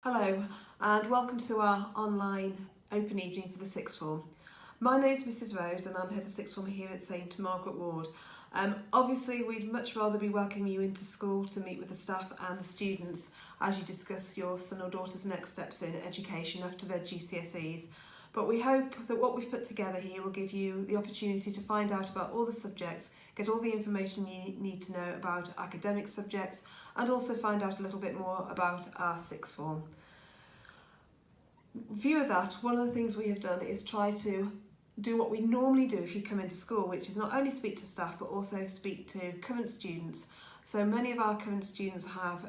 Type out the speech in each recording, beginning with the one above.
Hello and welcome to our online open evening for the sixth form. My name is Mrs Rhodes and I'm head of sixth form here at St Margaret Ward. Obviously we'd much rather be welcoming you into school to meet with the staff and the students as you discuss your son or daughter's next steps in education after their GCSEs. But we hope that what we've put together here will give you the opportunity to find out about all the subjects, get all the information you need to know about academic subjects, and also find out a little bit more about our sixth form. In view of that, one of the things we have done is try to do what we normally do if you come into school, which is not only speak to staff but also speak to current students. So many of our current students have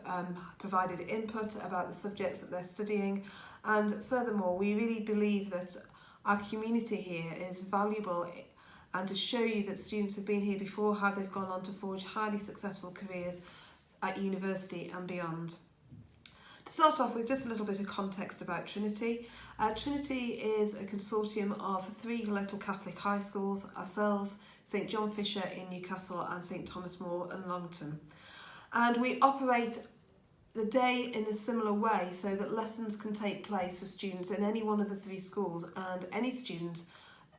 provided input about the subjects that they're studying, and furthermore we really believe that our community here is valuable, and to show you that students have been here before, how they've gone on to forge highly successful careers at university and beyond. To start off with, just a little bit of context about Trinity. Trinity is a consortium of 3 local Catholic high schools, ourselves, St John Fisher in Newcastle and St Thomas More in Longton. And we operate the day in a similar way so that lessons can take place for students in any one of the 3 schools, and any student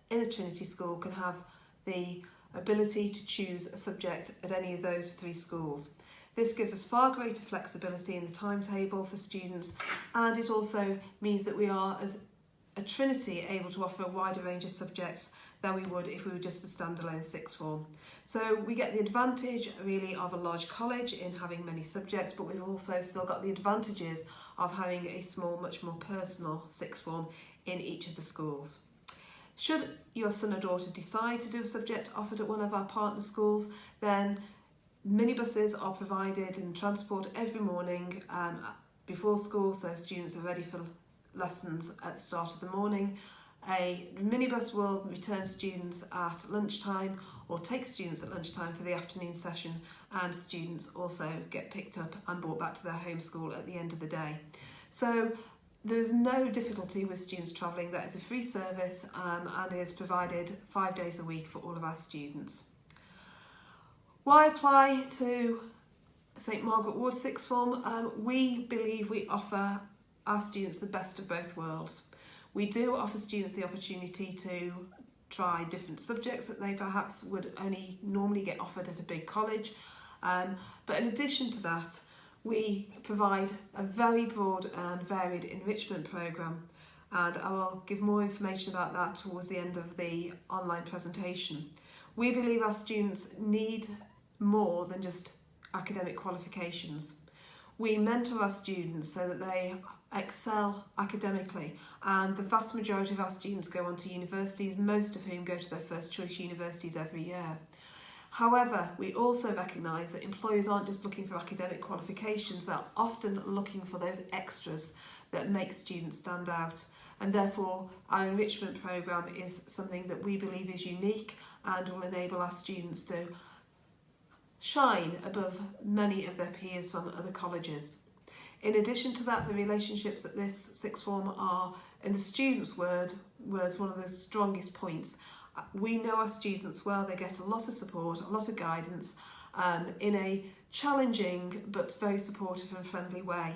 in a Trinity school can have the ability to choose a subject at any of those 3 schools. This gives us far greater flexibility in the timetable for students, and it also means that we are, as a Trinity, able to offer a wider range of subjects than we would if we were just a standalone sixth form. So we get the advantage really of a large college in having many subjects, but we've also still got the advantages of having a small, much more personal sixth form in each of the schools. Should your son or daughter decide to do a subject offered at one of our partner schools, then minibuses are provided and transport every morning before school, so students are ready for lessons at the start of the morning. A minibus will return students at lunchtime or take students at lunchtime for the afternoon session, and students also get picked up and brought back to their home school at the end of the day. So there's no difficulty with students travelling. That is a free service and is provided 5 days a week for all of our students. Why apply to St Margaret Ward sixth form? We believe we offer our students the best of both worlds. We do offer students the opportunity to try different subjects that they perhaps would only normally get offered at a big college. But in addition to that, we provide a very broad and varied enrichment programme, and I will give more information about that towards the end of the online presentation. We believe our students need more than just academic qualifications. We mentor our students so that they excel academically, and the vast majority of our students go on to universities, most of whom go to their first choice universities every year. However, we also recognise that employers aren't just looking for academic qualifications, they're often looking for those extras that make students stand out, and therefore our enrichment programme is something that we believe is unique and will enable our students to shine above many of their peers from other colleges. In addition to that, the relationships at this sixth form are, in the students' words, one of the strongest points. We know our students well, they get a lot of support, a lot of guidance in a challenging but very supportive and friendly way.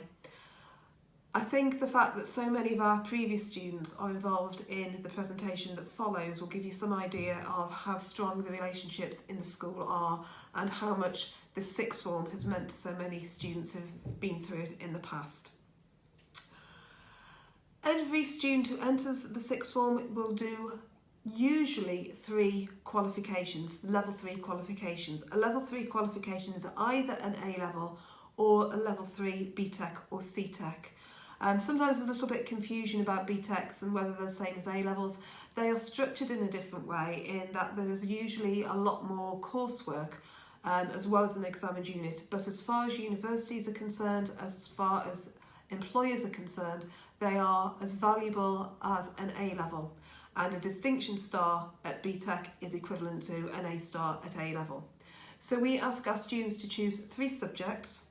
I think the fact that so many of our previous students are involved in the presentation that follows will give you some idea of how strong the relationships in the school are and how much the sixth form has meant to so many students who've been through it in the past. Every student who enters the sixth form will do usually 3 qualifications, level 3 qualifications. A level 3 qualification is either an A-level or a level 3 BTEC or CTEC. Sometimes there's a little bit of confusion about BTECs and whether they're the same as A-levels. They are structured in a different way in that there's usually a lot more coursework as well as an examined unit. But as far as universities are concerned, as far as employers are concerned, they are as valuable as an A-level. And a distinction star at BTEC is equivalent to an A star at A-level. So we ask our students to choose 3 subjects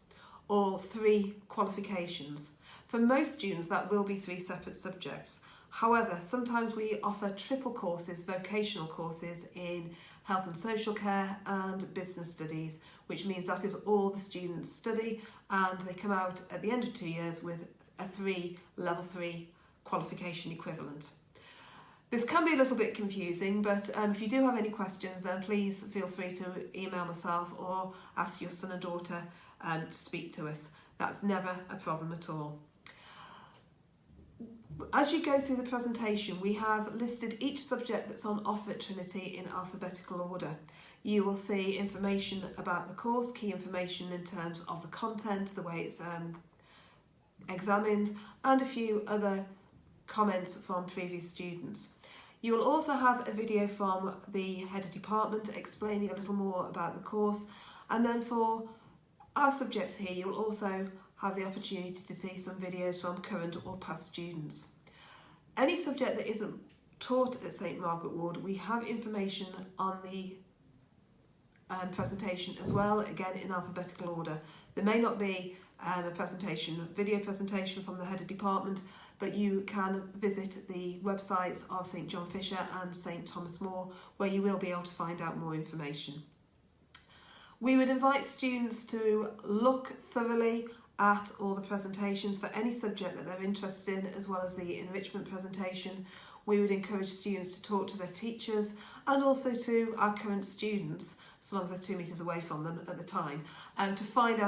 or 3 qualifications. For most students, that will be 3 separate subjects. However, sometimes we offer triple courses, vocational courses in health and social care and business studies, which means that is all the students study, and they come out at the end of 2 years with a level 3 qualification equivalent. This can be a little bit confusing, but if you do have any questions, then please feel free to email myself or ask your son or daughter to speak to us. That's never a problem at all. As you go through the presentation, we have listed each subject that's on offer at Trinity in alphabetical order. You will see information about the course, key information in terms of the content, the way it's examined, and a few other comments from previous students. You will also have a video from the head of department explaining a little more about the course, and then for our subjects here you will also have the opportunity to see some videos from current or past students. Any subject that isn't taught at St Margaret Ward, we have information on the presentation as well, again in alphabetical order. There may not be a video presentation from the head of department, but you can visit the websites of St John Fisher and St Thomas More, where you will be able to find out more information. We would invite students to look thoroughly at all the presentations for any subject that they're interested in, as well as the enrichment presentation. We would encourage students to talk to their teachers and also to our current students, as long as they're 2 metres away from them at the time, to find out